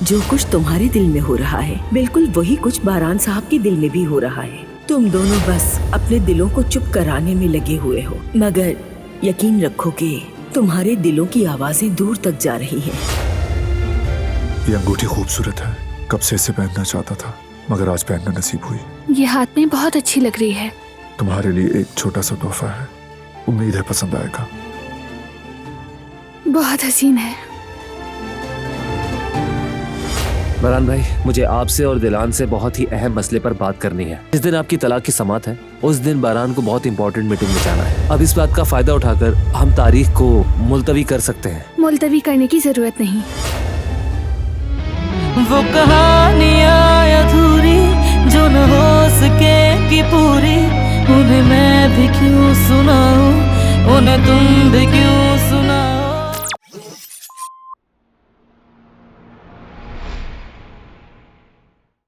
जो कुछ तुम्हारे दिल में हो रहा है बिल्कुल वही कुछ बारान साहब के दिल में भी हो रहा है। तुम दोनों बस अपने दिलों को चुप कराने में लगे हुए हो, मगर यकीन रखो कि तुम्हारे दिलों की आवाजें दूर तक जा रही हैं। ये अंगूठी खूबसूरत है, कब से इसे पहनना चाहता था मगर आज पहनना नसीब हुई। ये हाथ में बहुत अच्छी लग रही है। तुम्हारे लिए एक छोटा सा तोहफा है, उम्मीद है पसंद आएगा। बहुत हसीन है। बारान भाई, मुझे आपसे और दिलान से बहुत ही अहम मसले पर बात करनी है। जिस दिन आपकी तलाक की समात है उस दिन बारान को बहुत इंपॉर्टेंट मीटिंग में जाना है। अब इस बात का फायदा उठाकर हम तारीख को मुलतवी कर सकते हैं। मुलतवी करने की जरूरत नहीं। वो कहानियाँ अधूरी जो न हो सकेगी पूरी, उन्हें मैं भी क्यों सुनाऊं, उन्हें तुम भी क्यों